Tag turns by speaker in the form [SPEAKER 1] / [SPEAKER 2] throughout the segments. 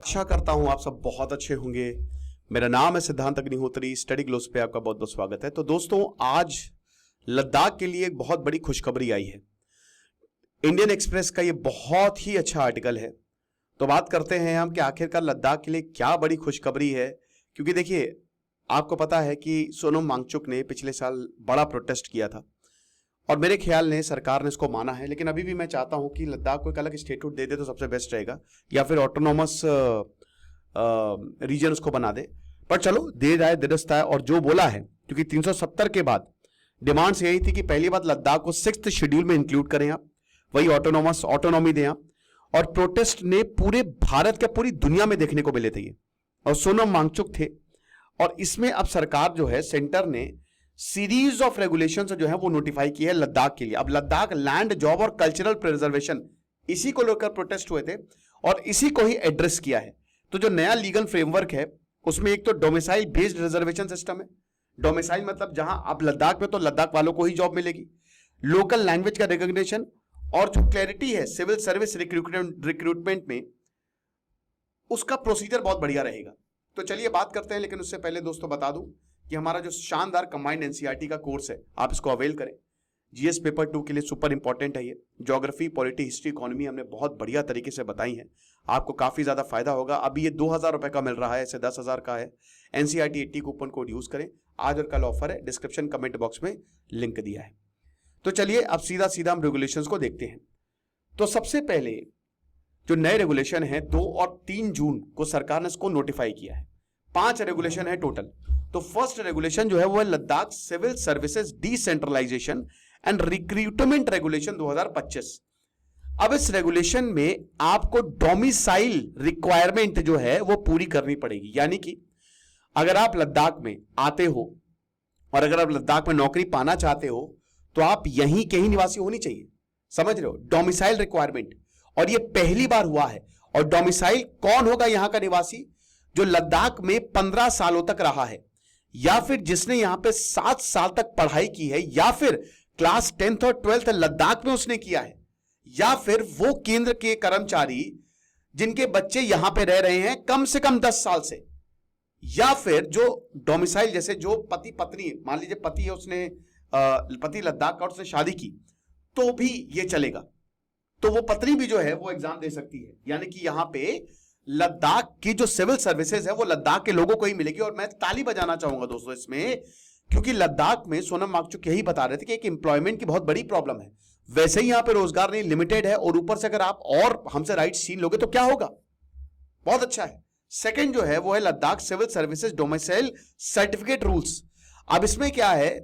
[SPEAKER 1] आशा करता हूं आप सब बहुत अच्छे होंगे। मेरा नाम है सिद्धांत अग्निहोत्री। स्टडी ग्लोस पे आपका बहुत बहुत स्वागत है। तो दोस्तों, आज लद्दाख के लिए एक बहुत बड़ी खुशखबरी आई है। इंडियन एक्सप्रेस का ये बहुत ही अच्छा आर्टिकल है। तो बात करते हैं हम कि आखिरकार लद्दाख के लिए क्या बड़ी खुशखबरी है। क्योंकि देखिए, आपको पता है कि सोनम वांगचुक ने पिछले साल बड़ा प्रोटेस्ट किया था और मेरे ख्याल ने सरकार ने इसको माना है। लेकिन अभी भी मैं चाहता हूं कि लद्दाख को एक अलग स्टेटहुड दे दे तो सबसे बेस्ट रहेगा, या फिर ऑटोनोमस रीजन उसको बना दे। पर चलो, देर आए दुरुस्त आए। और जो बोला है, क्योंकि 370 के बाद डिमांड्स यही थी कि पहली बात लद्दाख को 6th शेड्यूल में इंक्लूड करें आप, वही ऑटोनॉमी दें आप। और प्रोटेस्ट ने पूरे भारत के पूरी दुनिया में देखने को मिले थे ये, और सोनम वांगचुक थे। और इसमें अब सरकार जो है, सेंटर ने सीरीज ऑफ रेगुलेशन जो है वो नोटिफाई की है लद्दाख के लिए। अब लद्दाख लैंड, जॉब और कल्चरल प्रिजर्वेशन, इसी को लेकर प्रोटेस्ट हुए थे और इसी को ही एड्रेस किया है। तो जो नया लीगल फ्रेमवर्क है उसमें एक तो डोमिसाइल बेस्ड रिजर्वेशन सिस्टम है। डोमिसाइल मतलब जहां आप लद्दाख में, तो लद्दाख वालों को ही जॉब मिलेगी। लोकल लैंग्वेज का रिकॉग्निशन, और जो क्लैरिटी है सिविल सर्विस रिक्रूटमेंट में, उसका प्रोसीजर बहुत बढ़िया रहेगा। तो चलिए बात करते हैं। लेकिन उससे पहले दोस्तों बता दूं कि हमारा जो शानदार कंबाइंड एनसीईआरटी का कोर्स है, आप इसको अवेल करें। जीएस पेपर 2 के लिए सुपर इंपॉर्टेंट है ये। ज्योग्राफी, पॉलिटी, हिस्ट्री, इकोनॉमी हमने बहुत बढ़िया तरीके से बताई है। आपको काफी ज्यादा फायदा होगा। अभी ये 2000 रुपए का मिल रहा है, ऐसे 10,000 का है। एनसीईआरटी 80 कूपन कोड यूज करें। आज और कल ऑफर है, डिस्क्रिप्शन कमेंट बॉक्स में लिंक दिया है। तो चलिए अब सीधा सीधा हम रेगुलेशंस को देखते हैं। तो सबसे पहले जो नए रेगुलेशन है, 2 और 3 जून को सरकार ने इसको नोटिफाई किया है। 5 रेगुलेशन है टोटल। तो फर्स्ट रेगुलेशन जो है वो है Ladakh civil services decentralisation and recruitment regulation 2025। अब इस रेगुलेशन में आपको डोमिसाइल रिक्वायरमेंट जो है वो पूरी करनी पड़ेगी। यानी कि अगर आप लद्दाख में आते हो और अगर आप लद्दाख में नौकरी पाना चाहते हो तो आप यहीं के ही निवासी होनी चाहिए। समझ रहे हो? Domicile requirement. और ये पहली बार हुआ है। और डोमिसाइल कौन होगा यहां का निवासी? जो लद्दाख में 15 सालों तक रहा है, या फिर जिसने यहां पे 7 साल तक पढ़ाई की है, या फिर क्लास 10th और 12th लद्दाख में उसने किया है, या फिर वो केंद्र के कर्मचारी जिनके बच्चे यहां पे रह रहे हैं कम से कम 10 साल से, या फिर जो डोमिसाइल, जैसे जो पति पत्नी, मान लीजिए पति है, उसने पति लद्दाख का और उसने शादी की, तो भी ये चलेगा। तो वो पत्नी भी जो है वो एग्जाम दे सकती है। यानी कि यहां पे लद्दाख की जो सिविल सर्विसेज है वो लद्दाख के लोगों को ही मिलेगी। और मैं ताली बजाना चाहूंगा दोस्तों इसमें, क्योंकि लद्दाख में सोनम वांगचुक यही बता रहे थे कि एक एम्प्लॉयमेंट की बहुत बड़ी प्रॉब्लम है। वैसे ही यहां पे रोजगार नहीं, लिमिटेड है, और ऊपर से अगर आप और हमसे राइट छीन लोगे तो क्या होगा? बहुत अच्छा है। सेकंड जो है वो है Ladakh civil services domicile certificate rules. अब इसमें क्या है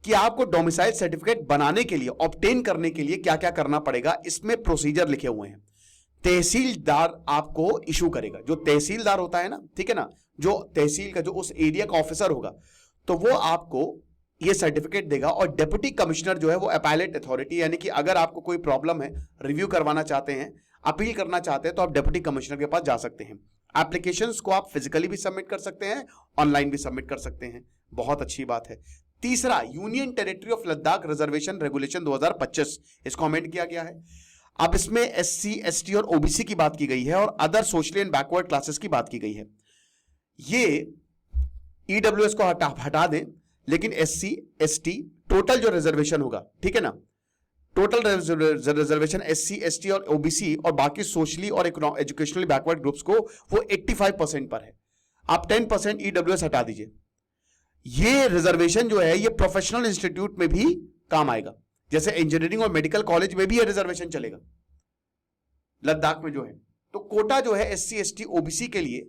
[SPEAKER 1] कि आपको डोमिसाइल सर्टिफिकेट बनाने के लिए, ऑब्टेन करने के लिए क्या क्या करना पड़ेगा, इसमें प्रोसीजर लिखे हुए हैं। तहसीलदार आपको इशू करेगा। जो तहसीलदार होता है ना, ठीक है ना, जो तहसील का, जो उस एरिया का ऑफिसर होगा, तो वो आपको ये सर्टिफिकेट देगा। और डिप्टी कमिश्नर जो है वो अपीलेट अथॉरिटी, यानी कि अगर आपको कोई प्रॉब्लम है, रिव्यू करवाना चाहते हैं, अपील करना चाहते हैं, तो आप डिप्टी कमिश्नर के पास जा सकते हैं। एप्लीकेशंस को आप फिजिकली भी सबमिट कर सकते हैं, ऑनलाइन भी सबमिट कर सकते हैं। बहुत अच्छी बात है। तीसरा, union territory of Ladakh reservation regulation 2025, इसको अमेंड किया गया है। अब इसमें एससी, एसटी और ओबीसी की बात की गई है, और other socially and backward classes की बात की गई है। ये ईडब्ल्यूएस को हटा दें, लेकिन एससी, एसटी टोटल जो रिजर्वेशन होगा, ठीक है ना, टोटल रिजर्वेशन एससी, एसटी और ओबीसी और बाकी सोशली और एजुकेशनली बैकवर्ड ग्रुप्स को, वो 85% पर है। आप 10% ईडब्ल्यूएस हटा दीजिए। ये रिजर्वेशन जो है ये प्रोफेशनल इंस्टीट्यूट में भी काम आएगा। जैसे इंजीनियरिंग और मेडिकल कॉलेज में भी ये रिजर्वेशन चलेगा लद्दाख में जो है। तो कोटा जो है एससी, एसटी, ओबीसी के लिए,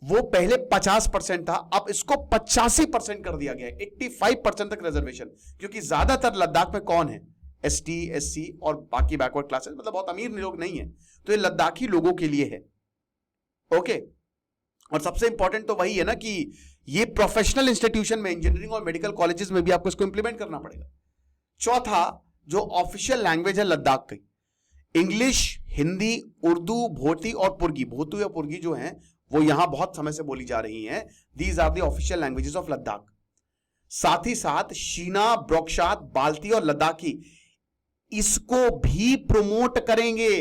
[SPEAKER 1] वो पहले 50% था, अब इसको 85% कर दिया गया है। 85% तक रिजर्वेशन। क्योंकि ज्यादातर लद्दाख में कौन है? एसटी, एससी और बाकी बैकवर्ड क्लासेस, मतलब बहुत अमीर लोग नहीं है। तो ये लद्दाखी लोगों के लिए है। ओके। और सबसे इंपॉर्टेंट तो वही है ना कि ये प्रोफेशनल इंस्टीट्यूशन में, इंजीनियरिंग और मेडिकल कॉलेजेस में भी आपको इसको इंप्लीमेंट करना पड़ेगा। चौथा, जो ऑफिशियल लैंग्वेज है लद्दाख की, इंग्लिश, हिंदी, उर्दू, भोती और पुर्गी, भोतू या पुर्गी जो हैं वो यहां बहुत समय से बोली जा रही हैं। These are the official languages of Ladakh. साथ ही साथ शीना, ब्रोकशात, बाल्ती और लद्दाखी, इसको भी प्रमोट करेंगे।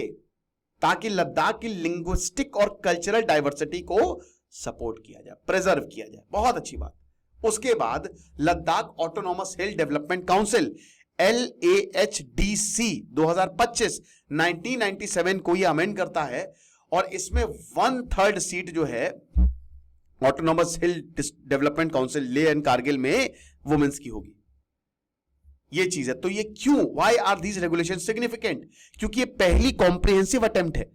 [SPEAKER 1] ताकि लद्दाख की लिंग्विस्टिक और कल्चरल डाइवर्सिटी को सपोर्ट किया जाए, प्रिजर्व किया जाए। बहुत अच्छी बात। उसके बाद लद्दाख ऑटोनॉमस हिल डेवलपमेंट काउंसिल LAHDC 2025 1997 को यह अमेंड करता है और इसमें 1/3 सीट जो है autonomous hill development council Leh and Kargil में वुमेन्स की होगी। ये चीज है। तो ये क्यों, why are these regulation significant? क्योंकि ये पहली कॉम्प्रिहेंसिव अटेम्प्ट है।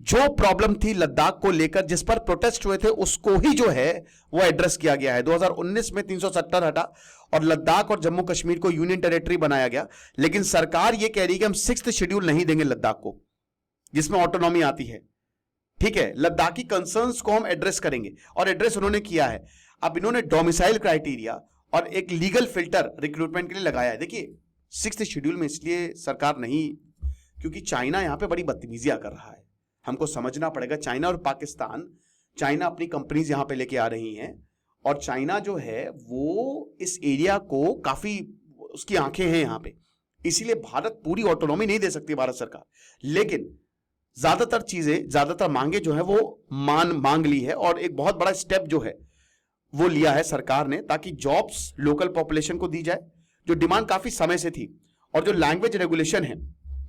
[SPEAKER 1] जो प्रॉब्लम थी लद्दाख को लेकर, जिस पर प्रोटेस्ट हुए थे, उसको ही जो है वो एड्रेस किया गया है। 2019 में 370 हटा और लद्दाख और जम्मू कश्मीर को यूनियन टेरिटरी बनाया गया। लेकिन सरकार ये कह रही है कि हम 6th शेड्यूल नहीं देंगे लद्दाख को, जिसमें ऑटोनॉमी आती है। ठीक है, लद्दाखी कंसर्न्स को हम एड्रेस करेंगे और एड्रेस उन्होंने किया है। अब इन्होंने डोमिसाइल क्राइटेरिया और एक लीगल फिल्टर रिक्रूटमेंट के लिए लगाया है। देखिए 6th शेड्यूल में इसलिए सरकार नहीं, क्योंकि चाइना यहां पे बड़ी बदतमीजियां कर रहा है। हमको समझना पड़ेगा, चाइना और पाकिस्तान, चाइना अपनी कंपनीज यहां पे लेके आ रही हैं और चाइना जो है वो इस एरिया को काफी, उसकी आंखें हैं यहां पे, इसीलिए भारत पूरी ऑटोनॉमी नहीं दे सकती भारत सरकार। लेकिन ज्यादातर चीजें, ज्यादातर मांगे जो है वो मांग ली है और एक बहुत बड़ा स्टेप जो है वो लिया है सरकार ने, ताकि जॉब्स लोकल पॉपुलेशन को दी जाए, जो डिमांड काफी समय से थी। और जो लैंग्वेज रेगुलेशन है,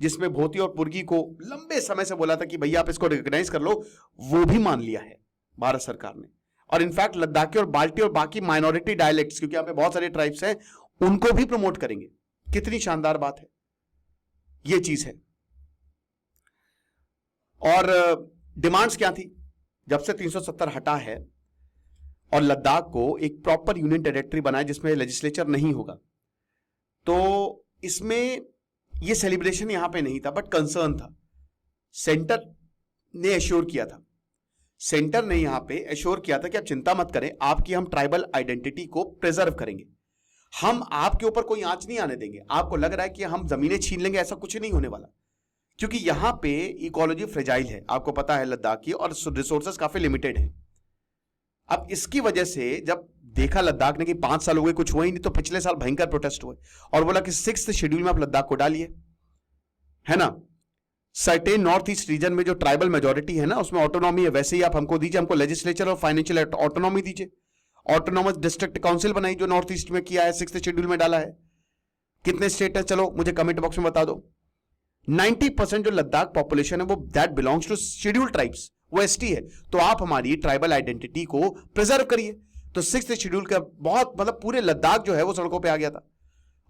[SPEAKER 1] जिसमें भोती और पुर्गी को लंबे समय से बोला था कि भैया आप इसको रिकॉग्नाइज कर लो, वो भी मान लिया है भारत सरकार ने। और इनफैक्ट लद्दाखी और बाल्टी और बाकी माइनॉरिटी डायलेक्ट्स, क्योंकि यहां पे बहुत सारे ट्राइब्स हैं, उनको भी प्रमोट करेंगे। कितनी शानदार बात है, ये चीज है। और डिमांड्स क्या थी? जब से 370 हटा है और लद्दाख को एक प्रॉपर यूनियन टेरिटरी बनाया जिसमें लेजिस्लेचर नहीं होगा, तो इसमें ये सेलिब्रेशन यहां पे नहीं था, बट कंसर्न था। सेंटर ने एश्योर किया था, सेंटर ने यहां पे एश्योर किया था कि आप चिंता मत करें, आपकी हम ट्राइबल आइडेंटिटी को प्रिजर्व करेंगे, हम आपके ऊपर कोई आंच नहीं आने देंगे। आपको लग रहा है कि हम जमीनें छीन लेंगे, ऐसा कुछ नहीं होने वाला, क्योंकि यहां पे इकोलॉजी फ्रेजाइल है, आपको पता है लद्दाख की, और रिसोर्सेज काफी लिमिटेड है। अब इसकी वजह से जब देखा लद्दाख ने कि 5 साल हो गए कुछ हुआ ही नहीं, तो पिछले साल भयंकर प्रोटेस्ट हुए और बोला कि 6th शेड्यूल में आप लद्दाख को डालिए, है ना। सर्टेन नॉर्थ ईस्ट रीजन में जो ट्राइबल मेजोरिटी है ना, उसमें ऑटोनॉमी है, वैसे ही आप हमको दीजिए, हमको लेजिस्लेचर और फाइनेंशियल ऑटोनॉमी दीजिए। ऑटोनॉमस डिस्ट्रिक्ट काउंसिल बनाई जो नॉर्थ ईस्ट में किया है, 6th शेड्यूल में डाला है। कितने स्टेट है, चलो मुझे कमेंट बॉक्स में बता दो। 90% जो लद्दाख पॉपुलेशन है वो that belongs to scheduled tribes, वो एसटी है। तो आप हमारी ट्राइबल आइडेंटिटी को प्रिजर्व करिए। तो 6th शेड्यूल का बहुत, मतलब पूरे लद्दाख जो है वो सड़कों पे आ गया था।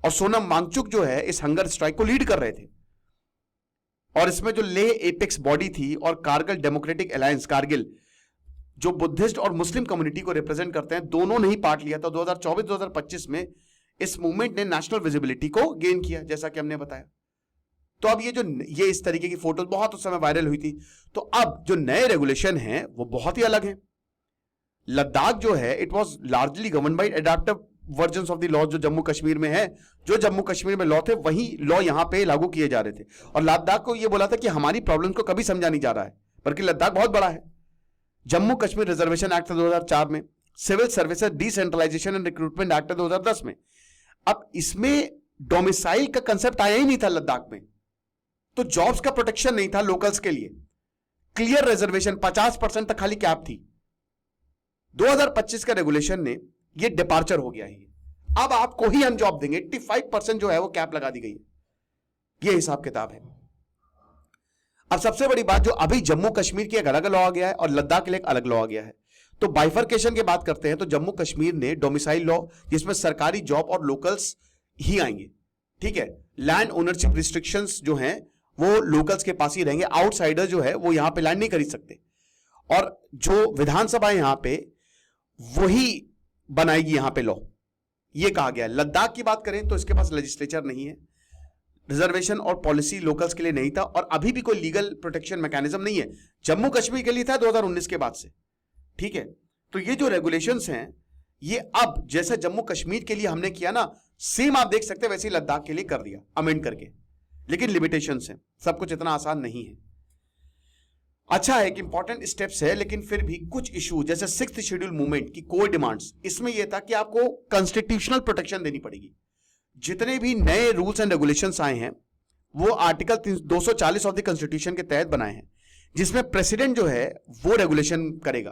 [SPEAKER 1] और सोनम वांगचुक जो है इस हंगर स्ट्राइक को लीड कर रहे थे। और इसमें जो लेह एपेक्स बॉडी थी और कारगिल डेमोक्रेटिक अलायंस कारगिल, जो बुद्धिस्ट और मुस्लिम कम्युनिटी को रिप्रेजेंट करते हैं, दोनों ने ही पार्ट लिया था। 2024-2025 में इस मूवमेंट ने नेशनल विजिबिलिटी को गेन किया, जैसा कि हमने बताया। तो अब ये इस तरीके की फोटोज बहुत उस समय वायरल हुई थी। तो अब जो नए रेगुलेशन हैं वो बहुत ही अलग हैं। लद्दाख जो है it was largely govern by adaptive versions of the law, जो जम्मू कश्मीर में है, जो जम्मू कश्मीर में लॉ थे वही लॉ यहां पे लागू किए जा रहे थे। और लद्दाख को यह बोला था कि हमारी प्रॉब्लम को कभी समझा नहीं जा रहा है, बल्कि लद्दाख बहुत बड़ा है। जम्मू कश्मीर रिजर्वेशन एक्ट 2004 में, civil services decentralisation and recruitment act 2010 में। अब इसमें डोमिसाइल का कंसेप्ट आया ही नहीं था लद्दाख में, तो जॉब्स का प्रोटेक्शन नहीं था लोकल्स के लिए। क्लियर रिजर्वेशन 50% तक खाली कैप थी। 2025 का रेगुलेशन ने ये डिपार्चर हो गया है। अब आपको ही हम जॉब देंगे, 85% जो है वो कैप लगा दी गई है। ये हिसाब किताब है। अब सबसे बड़ी बात, जो अभी जम्मू कश्मीर की एक अलग लॉ आ गया है और लद्दाख के लिए एक अलग लॉ आ गया है। तो बाइफर्केशन की बात करते हैं तो जम्मू कश्मीर ने डोमिसाइल लॉ, जिसमें सरकारी जॉब और लोकल्स ही आएंगे, ठीक है। लैंड ओनरशिप रिस्ट्रिक्शंस जो हैं वो लोकल्स के पास ही रहेंगे, आउटसाइडर जो है वो यहां पे लैंड नहीं खरीद सकते। और जो विधानसभा यहां पे वही बनाएगी यहां पे लॉ, ये कहा गया। लद्दाख की बात करें तो इसके पास लेजिस्लेचर नहीं है, रिजर्वेशन और पॉलिसी लोकल्स के लिए नहीं था, और अभी भी कोई लीगल प्रोटेक्शन मैकेनिज्म नहीं है। जम्मू कश्मीर के लिए था 2019 के बाद से, ठीक है। तो ये जो रेगुलेशंस हैं ये अब जैसे जम्मू कश्मीर के लिए हमने किया ना, सेम आप देख सकते हैं वैसे ही लद्दाख के लिए कर दिया अमेंड करके। लेकिन लिमिटेशंस हैं, सब कुछ इतना आसान नहीं है। अच्छा है कि इंपॉर्टेंट स्टेप्स है, लेकिन फिर भी कुछ इशू, जैसे 6th शेड्यूल मूवमेंट की कोर डिमांड्स, इसमें यह था कि आपको कॉन्स्टिट्यूशनल प्रोटेक्शन देनी पड़ेगी। जितने भी नए रूल्स एंड रेगुलेशंस आए हैं वो आर्टिकल 240 ऑफ द कॉन्स्टिट्यूशन के तहत बनाए हैं। जिसमें प्रेसिडेंट जो है वो रेगुलेशन करेगा।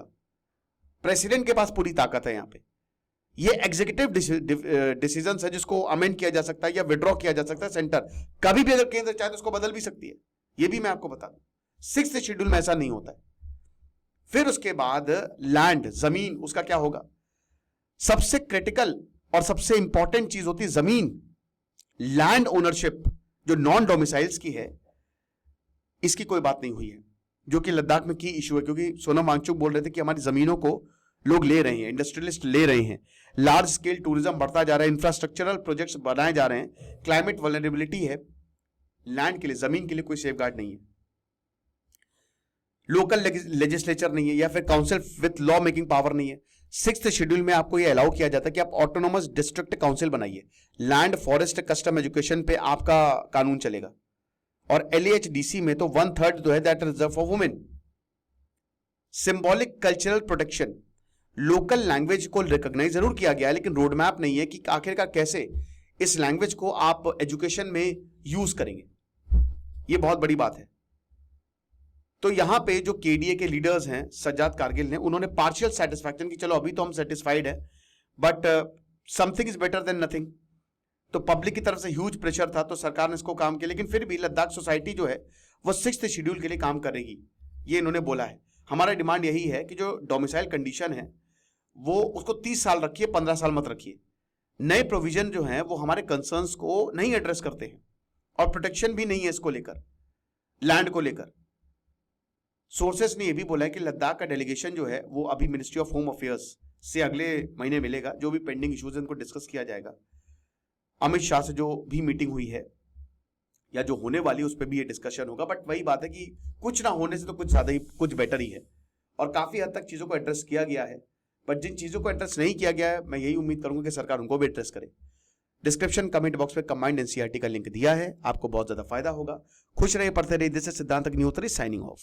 [SPEAKER 1] प्रेसिडेंट के पास पूरी ताकत है यहां पे। ये एग्जीक्यूटिव डिसीजन है जिसको अमेंड किया जा सकता है या विड्रॉ किया जा सकता है सेंटर। कभी भी अगर केंद्र चाहे तो उसको बदल भी सकती है, ये भी मैं आपको बता दूं। 6th शेड्यूल में ऐसा नहीं होता है। फिर उसके बाद लैंड, जमीन, उसका क्या होगा? सबसे क्रिटिकल और सबसे इंपॉर्टेंट चीज होती है जमीन। लैंड ओनरशिप जो नॉन डोमिसाइल्स की है, इसकी कोई बात नहीं हुई है, जो कि लद्दाख में की इशू है, क्योंकि सोनम वांगचुक बोल रहे थे कि हमारी जमीनों को लोग ले रहे हैं, इंडस्ट्रियलिस्ट ले रहे हैं, लार्ज स्केल टूरिज्म बढ़ता जा रहा है, इंफ्रास्ट्रक्चरल प्रोजेक्ट्स बनाए जा रहे हैं, क्लाइमेट वल्नरेबिलिटी है। लैंड के लिए, जमीन के लिए कोई सेफगार्ड नहीं है, लोकल लेजिस्लेचर नहीं है, या फिर council with law making power नहीं है। 6th शेड्यूल में आपको यह अलाउ किया जाता है कि आप ऑटोनोमस डिस्ट्रिक्ट काउंसिल बनाइए, लैंड, फॉरेस्ट, कस्टम, एजुकेशन पे आपका कानून चलेगा। और LAHDC में तो 1/3 जो है that reserve for women. Symbolic cultural protection, local language को रिकॉग्नाइज जरूर किया गया है, लेकिन रोड मैप नहीं है कि आखिरकार कैसे इस लैंग्वेज को आप एजुकेशन में यूज करेंगे। यह बहुत बड़ी बात है। तो यहां पे जो KDA के लीडर्स हैं, सज्जाद कारगिल ने, उन्होंने पार्शियल सेटिस्फैक्शन की, चलो अभी तो हम सेटिस्फाइड है, but something is better than nothing. तो पब्लिक की तरफ से ह्यूज प्रेशर था, तो सरकार ने इसको काम किया, लेकिन फिर भी लद्दाख सोसाइटी जो है वो 6th शेड्यूल के लिए काम करेगी, ये इन्होंने बोला है। हमारा डिमांड यही है कि जो डोमिसाइल कंडीशन है वो उसको 30 साल रखिए, 15 साल मत रखिए। नए प्रोविजन जो हैं वो हमारे कंसर्न्स को नहीं एड्रेस करते हैं, और प्रोटेक्शन भी नहीं है इसको लेकर, लैंड को लेकर। सोर्सेस ने यह भी बोला है कि लद्दाख का डेलीगेशन जो है वो अभी मिनिस्ट्री ऑफ होम अफेयर्स से अगले महीने मिलेगा, जो भी पेंडिंग इश्यूज इनको डिस्कस किया जाएगा। अमित शाह से जो भी मीटिंग हुई है या जो होने वाली है उस पर भी ये डिस्कशन होगा। बट वही बात है कि कुछ ना होने से तो कुछ ज्यादा ही, कुछ बेटर ही है, और काफी हद तक चीजों को एड्रेस किया गया है। बट जिन चीजों को एड्रेस नहीं किया गया है, मैं यही उम्मीद करूंगा कि सरकार उनको भी एड्रेस करे। डिस्क्रिप्शन कमेंट बॉक्स में कंबाइंड NCERT का लिंक दिया है, आपको बहुत ज्यादा फायदा होगा। खुश रहिए, पढ़ते रहिए। दिस इज सिद्धांत अग्निहोत्री साइनिंग ऑफ।